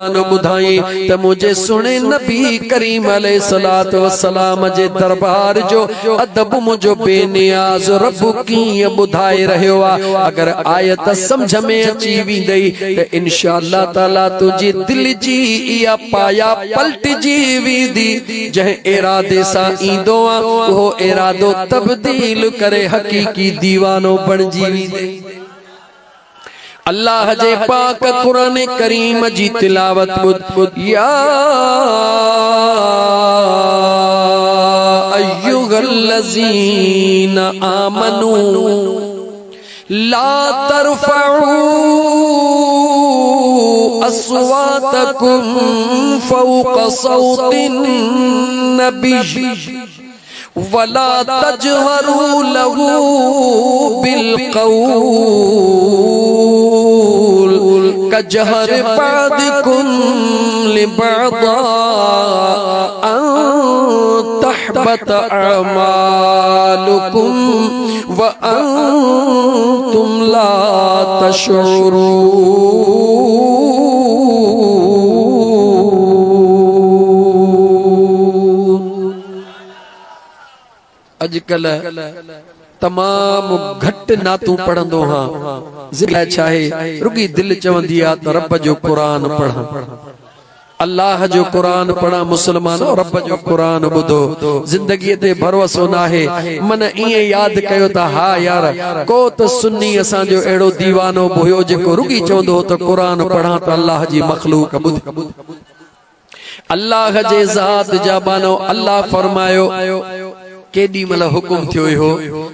बुधाई त मुझे सुने नबी करीम अलैहिस्सलातु वस्सलाम जे दरबार जो अदब मुझो बेनियाज रब कीअं बुधाए रहियो आहे। अगर आयत समझ में अची वेंदई त इंशाअल्लाह ताला तुझी दिल जी इया पाया पलटजी वेंदी। जंहिं इरादे सां ईंदो आहे उहो इरादो तब्दील करे हकीकी दीवानो बणजी वेंदे। अल्लाह जे पाक कुरान करीम जी तिलावत बुध या अय्युहल्लज़ीन आमनू ला तरफ़ऊ अस्वातकुम फ़ौक़ सौतिन नबी वला तजहरू लहू बिलक़ौल कजहर बादिकुम लिबअदा अन तहबत अमालुकुम व अंतुम ला तशऊरून। अजकल तमाम घट नातू पढ़ंदो हाँ चाहे रुगी दिल चवंदी आ त रब जो कुरान पढ़ा, अल्लाह जो कुरान पढ़ा। मुसलमान रब जो कुरान बुधो, जिंदगी ते भरोसो ना है। मन इए याद कयो ता हा यार को तो सुन्नी असा जो एड़ो दीवानो हुयो जेको रुगी चवंदो तो कुरान पढ़ा त अल्लाह जी मखलूक बुध। अल्लाह जे ज़ात जा बानो अल्लाह फरमायो केडी मल हुकुम थियो हो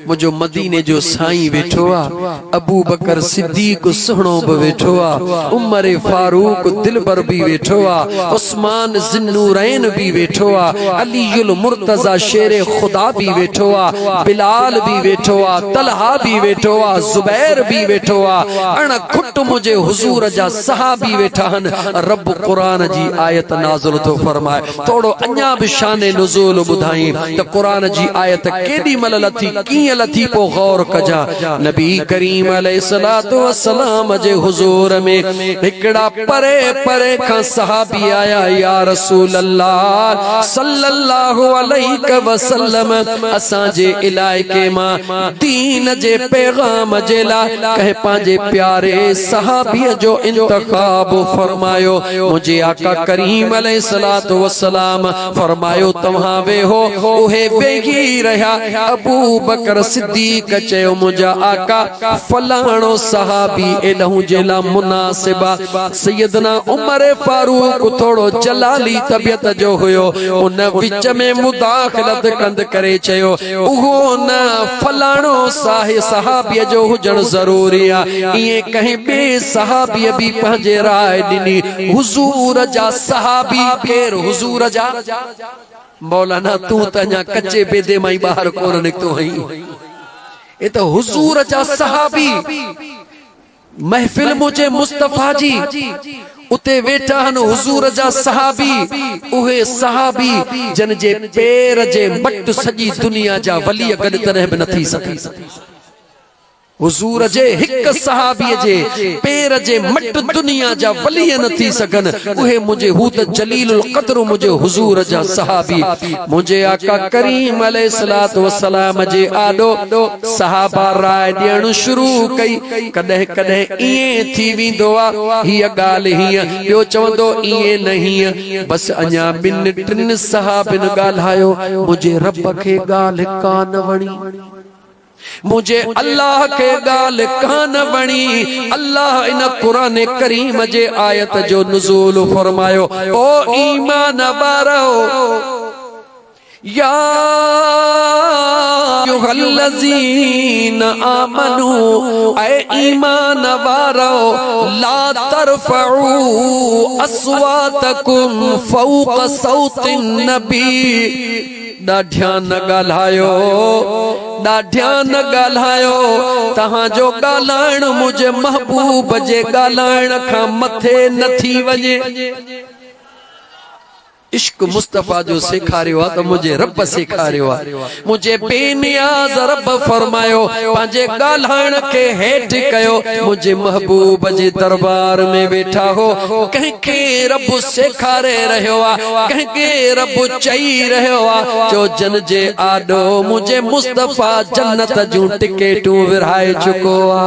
मुझो मदीने जो साईं वेठो आ, अबू बकर सिद्दीक सुहणो बि वेठो आ, उमर फारूक दिलबर भी वेठो आ, उस्मान ज़िन्नूरैन भी वेठो आ, अलीउल मुर्तज़ा शेरे खुदा भी वेठो आ, बिलाल भी वेठो आ, तलहा भी वेठो आ, जुबैर भी वेठो आ, अण खुट मुझे हुजूर जा सहाबी वेठा हन। रब कुरान जी आयत नाज़िल तो फरमाए। थोड़ो अञा भी शाने नुज़ूल बुधाई त कुरान जी आयत केडी मल लथी कीअं लथी पो गौर कजा। नबी करीम अलैहिस्सलातु वस्सलाम जे हुजूर में हिकड़ा परे परे खां सहाबी आया, या रसूल अल्लाह सल्लल्लाहु अलैहि वसल्लम असां जे इलाइके मां दीन जे पैगाम जे लाइ कहे पांजे प्यारे सहाबी जो इंतखाब फरमायो। मुझे आका करीम अलैहिस्सलातु वस्सलाम फरमायो तव्हां वेहो, उहे वेही रहा। अबू बकर सिद्दीक चयो मुझा आका फलाणो सहाबी एडहू जेला मुनासिबा। सैयदना उमर फारूक थोड़ो जलाली तबियत जो हुयो, उन विच में मुदाखलत कंद करे चयो उहो न फलाणो सहाबी जो हुजण जरूरी आ। इए कहीं बे सहाबी भी पंहिंजे राय ॾिनी। हुजूर जा सहाबी केर? हुजूर जा मौलाना तू तन्या कच्चे बेदे माई बाहर कोन निकतो हई। ए तो हुजूर जा सहाबी महफिल मुझे मुस्तफा जी उते वेठा हन। हुजूर जा सहाबी उहे सहाबी जन जे पैर जे मट सजी दुनिया जा वली गड तरह भी नथी सकी। हुजूर जे हिक सहाबी जे पैर जे मट दुनिया जा वली नथी सकन। उहे मुझे हू त जलीलुल क़द्र मुझे हुजूर जा सहाबी मुझे आका करीम अलैहिस्सलातु वस्सलाम जे आडो सहाबा राय ॾियण शुरू कई। कॾहिं कॾहिं इए थी वेंदो आ हीअ ॻाल्हि हीअं, ॿियो चवंदो इए न हीअं। बस अञा ॿिन टिन सहाबिन ॻाल्हायो, मुझे रब खे ॻाल्हि कान वणी, मुझे अल्लाह के गाल कान बणी। अल्लाह इन कुरान करीम जे आयत जो नुज़ूल फरमायो, ओ ईमान वारो या अय्युहल्लज़ीन आमनू ऐ ईमान वारो ला तरफ़ऊ अस्वातकुम फ़ौक़ सौतिन नबी। ॾाढिया न ॻाल्हायो, ॾाढिया न ॻाल्हायो, तहां जो ॻाल्हाइण मुझे महबूब जे ॻाल्हाइण खां मथे न थी वञे। इश्क मुस्तफा जो सेखारियो आ तो मुझे रब सेखारियो आ। मुझे बेनियाज रब फरमायो पंहिंजे ॻाल्हाइण के हेठ कयो। मुझे महबूब जे दरबार में बैठा हो कंहिंखे रब सेखारे रहियो आ, कंहिंखे रब चई रहियो आ जो जन जे आॾो मुझे मुस्तफा जन्नत जूं टिकेटूं विरहाए चुको आ।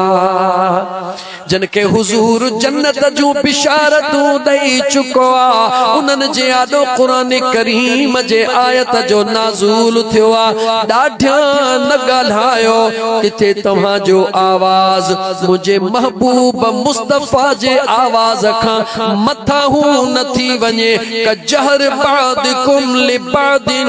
जन के हुजूर जन्नत जूं बिशारतूं ॾेई चुको आ। उन्हनि जे आॾो क़ुरान करीम जे आयत जो नाज़ूल थियो आ। ॾाढा न ॻाल्हायो किथे तव्हांजो आवाज़ मुझे महबूब मुस्तफा जे आवाज़ खां मथां न थी वञे। कजहर बादिकुम लिबादिन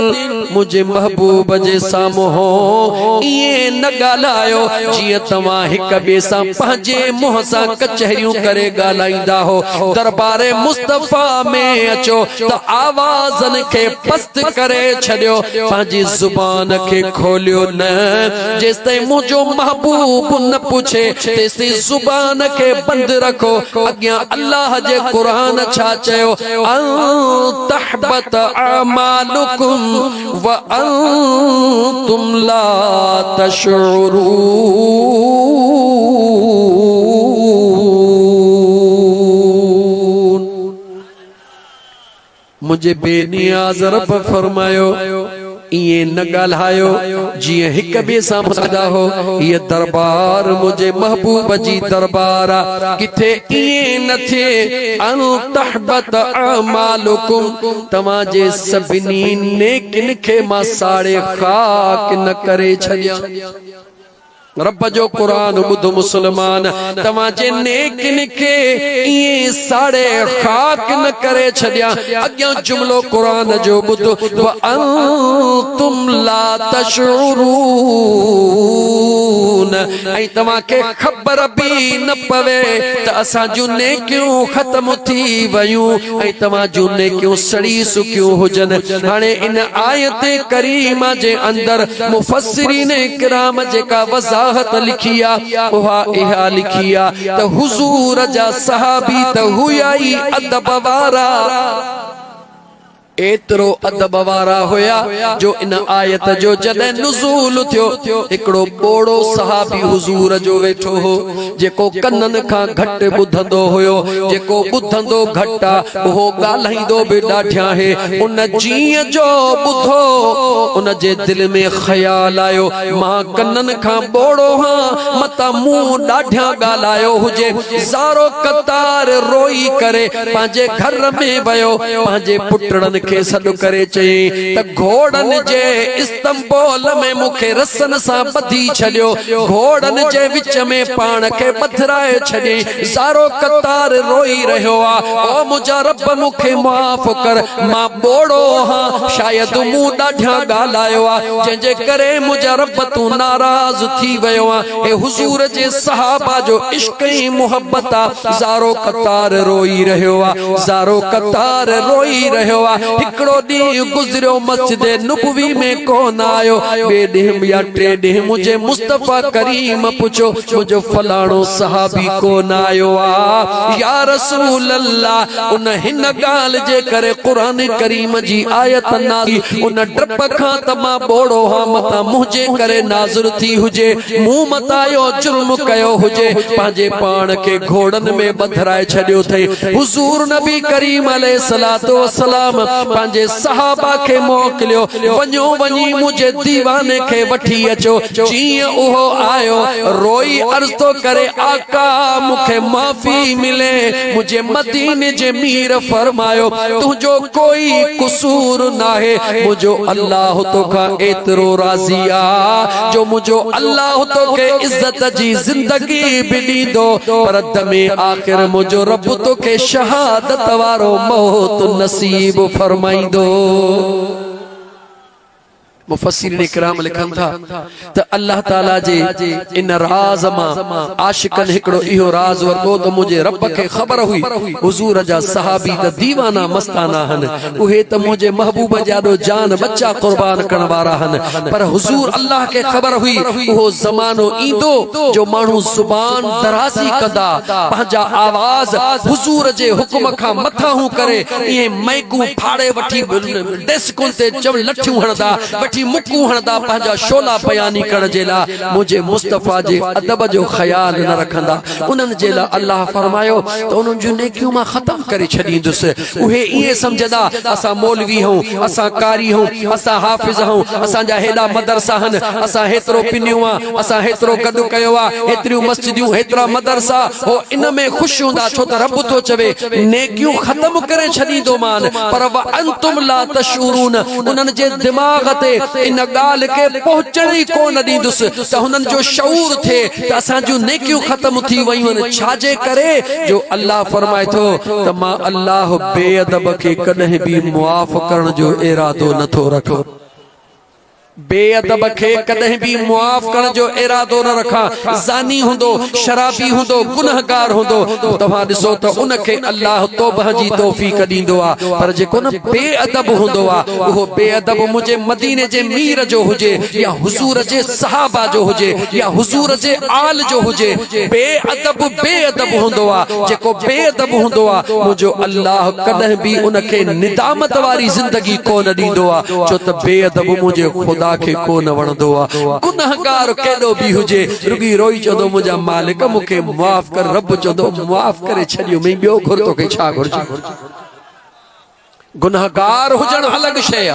मुझे महबूब जे साम्हूं इएं न ॻाल्हायो जीअं तव्हां हिक ॿिए सां पंहिंजे मुंहं सां कचहरियूं करे ॻाल्हाईंदा हो। दरबारे मुस्तफा में अचो त आवाज़न खे पस्त करे छॾियो, पंहिंजी ज़ुबान खे खोलियो न। जेसिताईं मुंहिंजो महबूब न पुछे तेसिताईं ज़ुबान खे बंदि रखो। अॻियां अल्लाह जे क़ुरान छा चयो? अन तहबत अमालुकुम व अंतुम ला तशउरून। मुझे बेनियाज़ रब फरमायो इएं न ॻाल्हायो जीअं हिक ॿिए सां मुसदा हो। ये दरबार मुझे महबूब जी दरबार आ, किथे इएं न थिए। अन तहबत अमालुकुम तव्हांजे सभिनी नेकिन खे मां साड़े खाक न करे छॾियां। रब जो कुरान ॿुध मुसलमान, तव्हांजे नेकिन खे इएं साड़े खाक न करे छॾियां। अॻियां जुमिलो कुरान जो ॿुध व अंतुम ला तशउरून ऐं तव्हांखे ख़बर बि न पवे त असां जूं नेकियूं ख़त्म थी वयूं ऐं तव्हां जूं नेकियूं सड़ी सुकियूं हुजनि। हाणे इन आयत करीमा जे अंदर मुफस्सिरीन इकराम जेका वज़ाहत लिखी आ उहा इहा लिखी आ त हुजूर जा सहाबी त हुया ई अदब वारा, एतिरो अदब वारा हुया जो इन आयत जो जॾहिं नुज़ूल थियो हिकिड़ो ॿोड़ो सहाबी हुजूर जो वेठो हो जेको कननि खां घटि ॿुधंदो हुयो। जेको ॿुधंदो घटि आ उहो ॻाल्हाईंदो बि ॾाढिया हे। उन जीअं जो ॿुधो उन जे दिलि में ख़्याल आयो मां कननि खां ॿोड़ो हां मतां मूं ॾाढिया ॻाल्हायो हुजे। ज़ारो कतार रोई करे पंहिंजे घर में वियो, पंहिंजे पुटड़नि खे सॾु करे चई त घोड़नि जे इस्तंबोल में मूंखे रसन सां ॿधी छॾियो, घोड़नि जे विच में पाण खे ॿधराए छॾियईं। ज़ारो कतार रोई रहियो आ ओ मुंहिंजा रब मूंखे माफ़ कर, मां ॿोड़ो हां, शायद मूं ॾाढिया ॻाल्हायो आ जंहिंजे करे मुंहिंजा रब तूं नाराज़ थी वियो आ। हे हुजूर जे सहाबा जो इश्क ऐं मुहब्बत आ। ज़ारो कतार रोई रहियो आ, ज़ारो कतार रोई रहियो आ। हिकिड़ो ॾींहुं गुज़रियो मस्जिद नबवी में कोन आयो, ॿिए ॾींहुं या टे ॾींहुं मुंहिंजे मुस्तफा करीम पुछो मुंहिंजो फलाणो सहाबी कोन आयो आ या रसूल अल्लाह। उन हिन ॻाल्हि जे करे क़ुरान करीम जी आयत नाज़िल उन डप खां त मां ॿोड़ो हां मतां मुंहिंजे करे नाज़िल थी हुजे, मूं मतां यो जुर्म कयो हुजे, पंहिंजे पाण खे घोड़नि में ॿधराए छॾियो अथई। हुज़ूर नबी करीम अलैहिस्सलातु वस्सलाम पंहिंजे सहाबा खे मोकिलियो, वञो वञी मुंहिंजे दीवाने खे वठी अचो। जीअं उहो आयो रोई अर्ज़ तो करे आका मूंखे माफ़ी मिले, मुंहिंजे मदीने जे मीर फरमायो तुंहिंजो कोई कसूर नाहे, मुंहिंजो अल्लाह तोखां एतिरो राज़ी आ जो मुंहिंजो अल्लाह तोखे इज़त जी ज़िंदगी बि ॾींदो पर दमे आख़िर मुंहिंजो रब तोखे शहादत वारो मौत नसीब फरमाईंदो। मुफस्सिरीन इकराम लिखन था त अल्लाह ताला जे इन राज मां आशिकन हिकड़ो इहो राज वरतो त मुझे रब के खबर हुई हुजूर जा सहाबी त दीवाना मस्ताना हन उहे त मुझे महबूब जाडो जान बच्चा कुर्बान करण वारा हन पर हुजूर अल्लाह के खबर हुई वो जमानो ईंदो जो मानू जुबान दराजी कंदा पंहिंजा आवाज हुजूर जे हुक्म खां मथा हूं करे ये मैकू फाड़े वठी डेस्कुन ते चव लठियूं हणदा वठी मुक्कू हणदा पंहिंजा शोला बयानी करण जे लाइ मुझे मुस्तफा जे अदब जो ख्याल न रखंदा उन्हनि जे लाइ अल्लाह फरमायो त उन्हनि जो नेकियूं मां खत्म करे छॾींदुसि उहे ईअं सम्झंदा असां मौलवी हूं असां कारी हूं असां हाफ़िज़ हूं असांजा हेॾा मदरसा हन असां हेतिरो पिनियूं आ असां हेतिरो गॾु कयो आहे हेतिरियूं मस्जिदियूं हेतिरा मदरसा हो इन में ख़ुशि हूंदा छो त रब थो चवे नेकियूं ख़त्म करे छॾींदो मान पर अंतुम ला तशूरून उन्हनि जे दिमाग़ ते इन ॻाल्हि खे पहुचण ई कोन ॾींदुसि त हुननि जो शऊर थिए त असांजूं नेकियूं ख़त्म थी वयूं आहिनि छाजे करे जो अल्लाह फरमाए थो त मां अल्लाह बेअदब खे कॾहिं बि मुआफ़ करण जो इरादो नथो रखो बेअदब के कदे भी मुआफ करण जो इरादो न रखा ज़ानी हुंदो शराबी हुंदो गुनहगार हुंदो तव्हां ॾिसो त उनखे अल्लाह तौबह जी तौफीक ॾींदो आ पर जेको न बेअदब हुंदो आ उहो बेअदब मुझे मदीने जे मीर जो हुजे या हुजूर जे सहाबा जो हुजे या हुजूर जे आल जो हुजे बेअदब हुंदो आ जेको बेअदब हुंदो आ मुझो अल्लाह कदे भी उनखे निदामत वारी जिंदगी कोन ॾींदो आ छो त बेअदब मुझे खुदा के कोन वणंदो आ गुनहगार केॾो भी हुजे रुगी रोई चंदो मुझा मालिक मूंखे मुआफ़ कर रब चंदो मुआफ़ करे छॾियो मैं ॿियो घुर तोखे छा घुरिजे गुनहगार हुजण अलग शय आ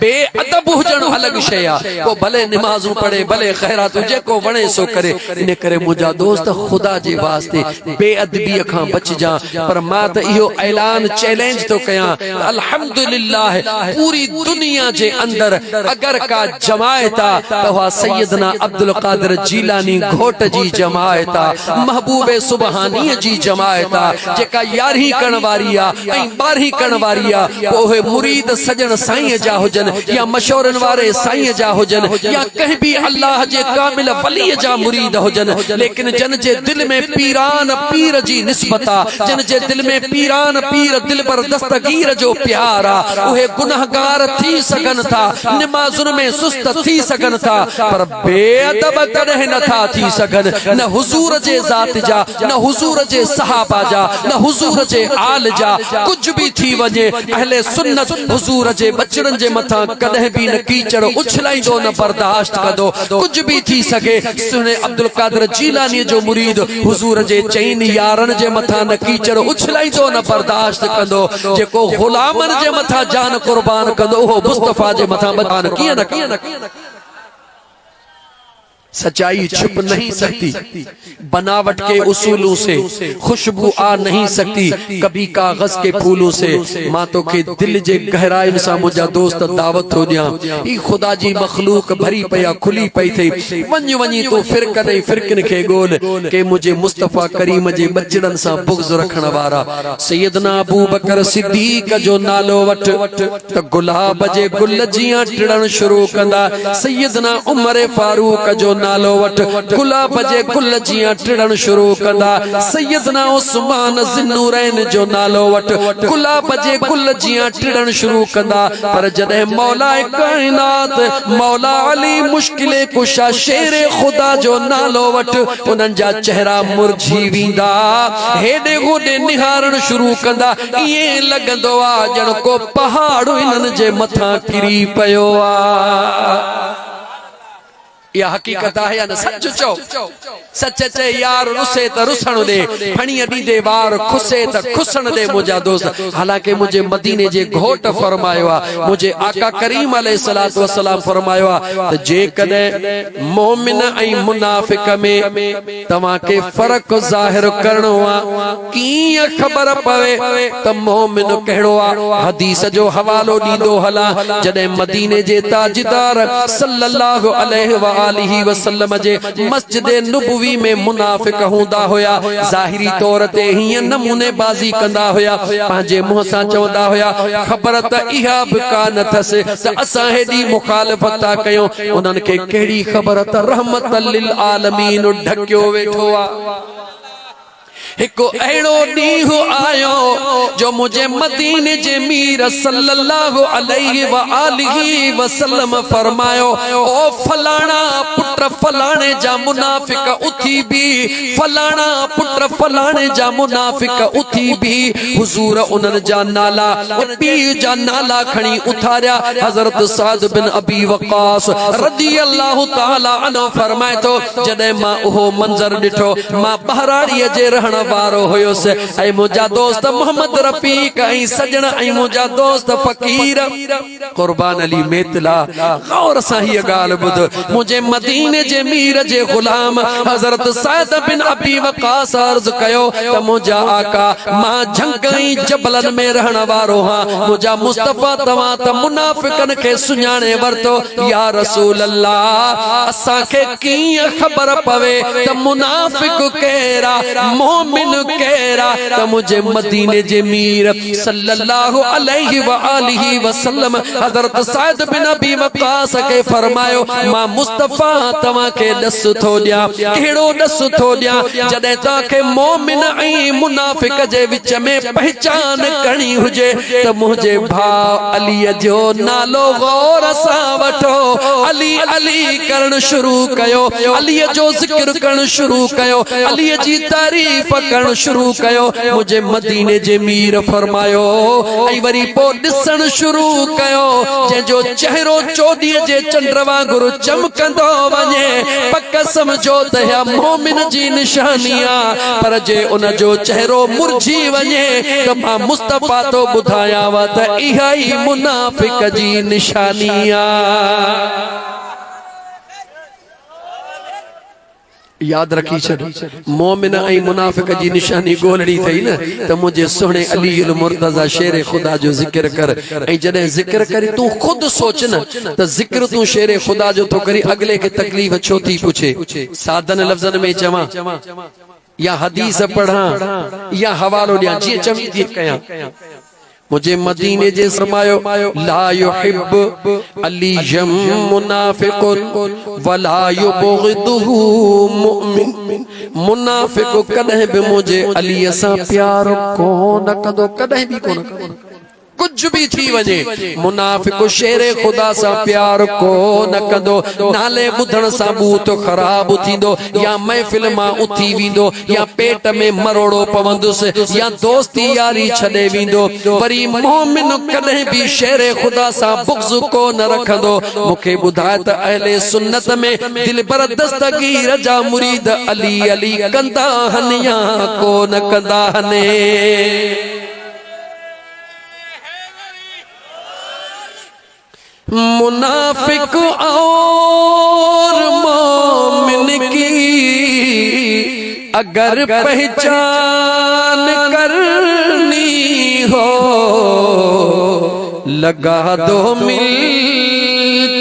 बेअदब हुजण अलग शय आ को भले नमाज़ूं पढ़े भले खैरात जेको वणे सो करे इन करे मुझा दोस्त खुदा जे वास्ते बेअदबी खां बच जा पर मां त इहो ऐलान चैलेंज तो कयां अल्हम्दुलिल्लाह पूरी दुनिया जे अंदर अगर का जमायत आ त वा सैयदना अब्दुल कादिर जीलानी घोट जी जमायत आ महबूब सुबहानी जी जमायत आ जेका 11 करण वारी आ ऐं 12 करण वारी ओहे मुरीद सजन साईं जा हुजन या मशोरन वारे साईं जा हुजन या कहीं भी अल्लाह जे कामिल वली जा मुरीद हुजन लेकिन जन जे दिल में पीरान पीर जी निस्बत आ जन जे दिल में पीरान पीर दिल पर दस्तगीर जो प्यार आ ओहे गुनाहगार थी सकन था नमाज़ुन में सुस्त थी सकन था पर बेअदब कदे न था थी सकन न हुजूर जे जात जा न हुजूर जे सहाबा जा न हुजूर जे आल जा कुछ भी थी वने अहले सुन्नत हुजूर जे बचड़न जे मथा कदे भी न कीचड़ उछलाइंदो न बर्दाश्त कदो कुछ भी थी सके सुने अब्दुल कादिर जीलानी जो मुरीद हुजूर जे चैन यारन जे मथा न कीचड़ उछलाइंदो न बर्दाश्त कंदो जेको गुलामन जे मथा जान कुर्बान कंदो हो मुस्तफा जे मथा बयान किए न सच्चाई छुप नहीं सकती बनावट के उसूलों से खुशबू आ नहीं सकती कभी कागज के फूलों से मां तो के दिल जे गहराइन सा मुझा दोस्त दावत हो दिया ई खुदा जी मखलूक भरी पया खुली पई थई वञ वञी तो फिरकन के गोल के मुझे मुस्तफा करीम जे बचड़न सा बुग़्ज़ रखण वारा सैयदना अबू बकर सिद्दीक जो नालो वठ त गुलाब जे गुल जियां टिड़न शुरू कंदा सैयदना उमर फारूक जो नालो वट गुलाब जे गुल जियां टिड़न शुरू कंदा सैयदना उस्मान ज़िन्नूरैन जो नालो वट गुलाब जे गुल जियां टिड़न शुरू कंदा पर जदे मौला कायनात मौला अली मुश्किल कुशा शेर खुदा जो नालो वट उनन जा चेहरा मुरझी विंदा हेडे होडे निहारण शुरू कंदा ये लगंदो आ जण को पहाड़ इनन जे मथा किरी पयो आ या हकीकत है या न सच चो सच चे यार रुसे त रुसण दे फणीअ ॾींदे वार खुसे त खुसण दे मुझा दोस्त हालांकि मुझे मदीने जे घोट फरमायो आ मुझे आका करीम अलैहिस्सलातु वस्सलाम फरमायो आ त जे कदे मोमिन ऐं मुनाफिक में तव्हां के फर्क ज़ाहिर करणो आ कीअं ख़बर पवे त मोमिन कहिड़ो आ हदीस जो हवालो ॾींदो हला जॾहिं मदीने जे ताजदार सल्लल्लाहु अलैहि व आलिहि वसल्लम जे मस्जिद नबवी में मुनाफिक हुंदा होया ज़ाहिरी तौर ते ही नमूनेबाज़ी कंदा होया पंहिंजे मुंह सां चवंदा होया ख़बर त इहा बि कान अथसि त असां हेॾी मुखालिफ़त था कयूं उन्हनि खे कहिड़ी ख़बर त रहमतल लिल आलमीन ढकियो वेठो आहे। हिको अहिड़ो ॾींहुं आयो जो मुझे मदीने जे मीर सल्लल्लाहु अलैहि व आलिहि वसल्लम फरमायो ओ फलाना पुत्र फलाने जा मुनाफिक उथी भी फलाना पुत्र फलाने जा मुनाफिक उथी भी हुजूर उन्हनि जा नाला पीर जा नाला खणी उथारिया। हज़रत साद बिन अबी वक़ास रज़ियल्लाहु ताला अन्हु फरमाए तो जॾहिं मां उहो मंज़र ॾिठो मां बहराड़ीअ जे रहण वारो हुयुसि ऐं मुंहिंजा दोस्त मोहम्मद रफ़ीक ऐं सजण ऐं मुंहिंजा दोस्त फ़कीर क़ुर्बान अली मेतला गौर सां हीअ ॻाल्हि ॿुध मुंहिंजे मदीने जे मीर जे ग़ुलाम हज़रत साद बिन अबी वक़ास अर्ज़ कयो त मुंहिंजा आका मां झंगई जबलन में रहण वारो हां मुंहिंजा मुस्तफ़ा तव्हां त मुनाफ़िकनि खे सुञाणे वरितो या रसूल अल्लाह असांखे कीअं ख़बर पवे त मुनाफ़िक कहिड़ा मोमिन केरा त मुझे मदीने जे मीर सल्लल्लाहु अलैहि व आलिहि वसल्लम हज़रत साद बिन अबी वक़ास के फरमायो मां मुस्तफ़ा तव्हां के दस थो ॾियां कहिड़ो दस थो ॾियां जॾहिं तव्हांखे मोमिन ऐं मुनाफ़िक जे विच में पहचान करणी हुजे त मुंहिंजे भाउ अलीअ जो नालो गौर सां वठो अली अली करण शुरू कयो अलीअ जो ज़िक्र करण शुरू कयो अलीअ जी तारीफ़ करण शुरू कयो मुझे मदीने जे मीर फरमायो ऐं वरी पोइ ॾिसण शुरू कयो जंहिंजो चेहरो चोॾीअ जे चंड वांगुरु चमकंदो वञे पक समझो त इहा मोमिन जी निशानी आहे पर जे उन जो चेहरो मुरझी वञे त मां मुस्तफ़ा तो ॿुधायांव त इहा ई मुनाफ़िक जी निशानी आहे। याद रखी छॾ मोमिन ऐं मुनाफ़िक जी निशानी ॻोल्हणी अथई न त मुंहिंजे सुहिणे अली उल मुर्तज़ा शेर ख़ुदा जो ज़िक्र कर ऐं जॾहिं ज़िक्र करी तूं ख़ुदि सोच न त ज़िक्र तूं शेर ख़ुदा जो थो करी अॻिले खे तकलीफ़ छो थी पुछे सादन लफ़्ज़नि में चवां या हदीस पढ़ां या हवालो ॾियां जीअं चवी थी कयां मुझे मदीने जे फरमायो ला युहिब अलीयम मुनाफिकुन वला युबग़िदुहु मुमिन मुनाफिक कदहिं बि मुझे अलीअ सां प्यार कोन कंदो कदहिं बि कोन कंदो कुछ भी थी वजे मुनाफिक शेरे खुदा सा प्यार को न कंदो नाले बुधण सा बूत खराब थींदो या महफिल मां उथी विंदो या पेट में मरोड़ो पवंदुस या दोस्ती यारी छॾे विंदो वरी मोमिन कदे भी शेरे खुदा सा बुग़्ज़ को न रखंदो मुखे बुधाए त अहले सुन्नत में दिलबर दस्तगीर जा मुरीद अली अली कंदा हन या को न कंदा हने मुनाफिक और मोमिन की अगर पहचान करनी हो लगा दो मिल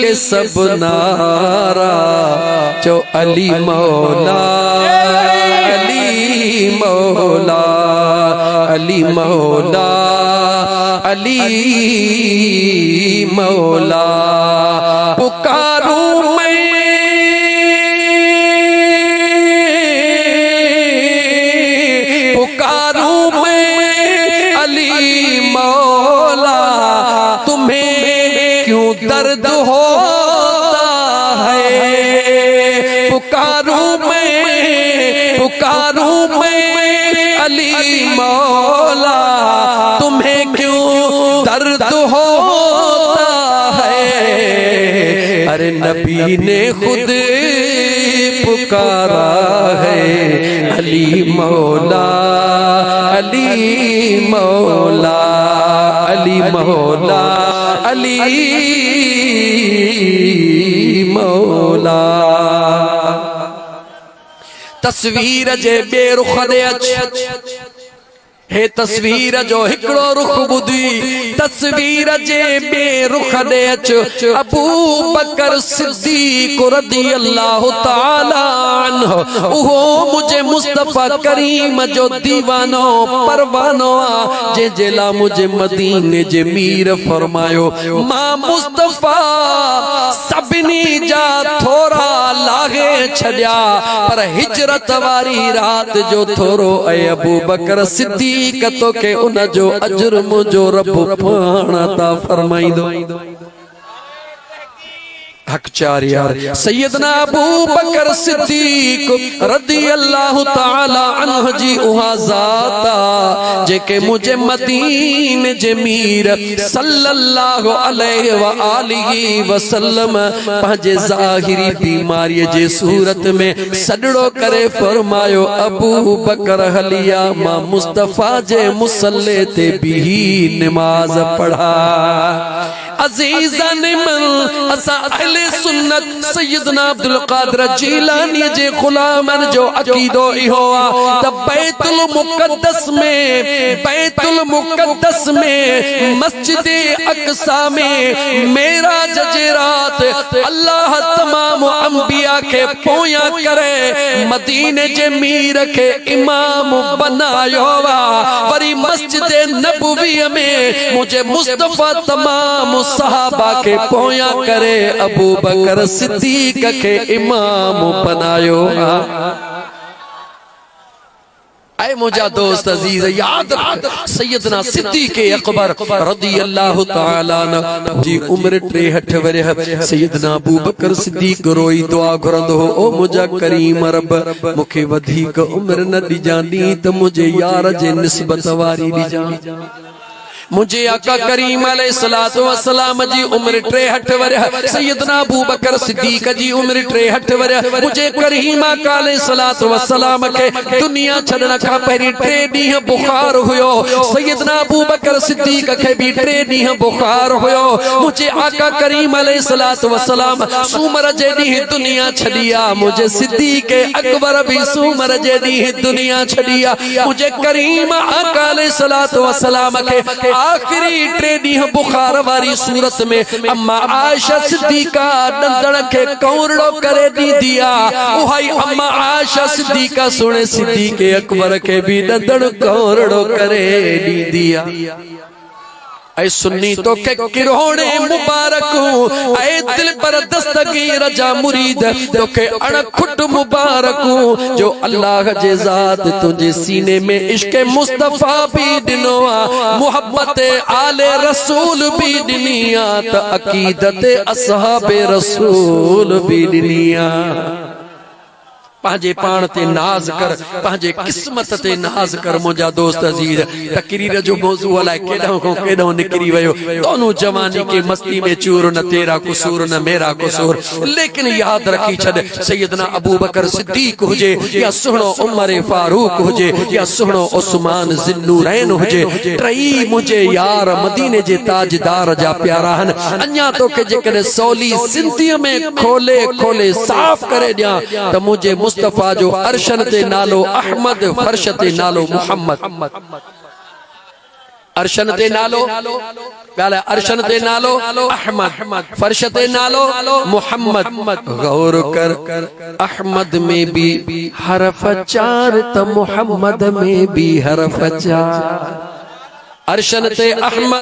के सब नारा जो अली मौला अली मौला अली मौला अली मौला पुकारूं मैं अली मौला तुम्हें क्यों दर्द होता है पुकारूं मैं अली मौला तुम्हें क्यों दर्द होता है अरे नबी ने खुद पुकारा है अली मौला अली मौला अली मौला अली मौला तस्वीर जे बेरुख दे अच हे तस्वीर जो हिकड़ो रुख बुधी तस्वीर जे बेरुख दे अच अबू बकर सिद्दीक रदियल्लाहु ताला अन्हु उहो मुझे मुस्तफा करीम जो दीवानो परवानो आ जे जेला मुझे मदीने जे मीर फरमायो मां मुस्तफा सभिनी जा थोरा लागे छड़िया पर हिजरत वारी रात जो थोरो ऐ अबू बकर सिद्दीक तो के उन जो अजर मुझो रब पाण ता फरमाइंदो हक चार यार सैयदना अबू बकर सिद्दीक रदियल्लाहु ताला अन्हु जी उहा ज़ाता जेके मुझे मदीने जे मीर सल्लल्लाहु अलैहि व आलिहि वसल्लम पंहिंजे ज़ाहिरी बीमारी जे सूरत में सडड़ो करे फरमायो अबू बकर हलिया मां मुस्तफा जे मुसल्ले ते भी नमाज पढ़ा अजीज़ान मन असा अहले सुन्नत सैयदना अब्दुल कादिर जीलानी जे गुलामन जो अकीदो इहो आ त बैतुल मुक़द्दस में मस्जिद अक़सा में मेराज जे रात अल्लाह तमाम अंबिया के पोया करे मदीने जे मीर के इमाम बनायो वा वरी मस्जिद नबवी में मुझे मुस्तफा तमाम सहाबा के पोया करे अबू बकर सिद्दीक के इमाम बनायो ऐ मुझा दोस्त अजीज याद रख सैयदना सिद्दीक अकबर रदियल्लाहु ताला अन्हु जी उम्र 63 वरह सैयदना अबू बकर सिद्दीक रोई दुआ घुरंदो ओ मुझा करीम रब मुखे वधीक उम्र न दिजानी त मुझे यार जे निस्बत वारी दिजा मुझे आका करीम अलैहिस्सलातु वस्सलाम जी उम्र 63 वरह सैयदना अबू बकर सिद्दीक जी उम्र 63 वरह मुझे करीम आका अलैहिस्सलातु वस्सलाम के दुनिया छड़न का पहरी 3 ॾींह बुखार हुयो सैयदना अबू बकर सिद्दीक के भी 3 ॾींह बुखार हुयो मुझे आका करीम अलैहिस्सलातु वस्सलाम सूमर जे ॾींह दुनिया छड़िया मुझे सिद्दीक अकबर भी सूमर जे ॾींह दुनिया छड़िया मुझे करीम आका अलैहिस्सलातु वस्सलाम के आखिरी 3 ॾींह बुखार वारी सूरत में अम्मा आयशा सिद्दीका दंदड़ के कौरड़ो करे दी दिया उहाई अम्मा आयशा सिद्दीका सुने सिद्दीक अकबर के भी दंदड़ कौरड़ो करे दी दिया ऐ सुन्नी तो के किरोड़े मुबारक ऐ दिल पर दस्तगीर जा मुरीद तो के अणखुट मुबारक जो अल्लाह जे ज़ात तुझे सीने में इश्क मुस्तफा भी दिनोआ मोहब्बत आले रसूल भी दिनिया त अकीदत असहाबे रसूल भी दिनिया पांजे पान ते नाज कर पांजे किस्मत ते नाज कर मुझा दोस्त अजीज तकरीर जो मौजू अलाए केडो निकरी वयो दोनों जवानी के मस्ती में चूर न तेरा कसूर न मेरा कसूर लेकिन याद रखी छद सैयदना अबू बकर सिद्दीक हुजे या सुहणो उमर फारूक हुजे या सुहणो उस्मान ज़िन्नूरैन हुजे टई मुझे यार मदीने जे ताजदार जा प्यारा हन अन्या तो के जेकरे सौली सिंधी में खोले खोले साफ करे दिया त मुझे मुस्तफा जो अरशन ते नालो अहमद फर्श ते नालो मुहम्मद अरशन ते नालो गाला अरशन ते नालो अहमद फर्श ते नालो मुहम्मद गौर कर अहमद में भी हरफ 4 त मुहम्मद में भी हरफ 4 अरशन ते अहमद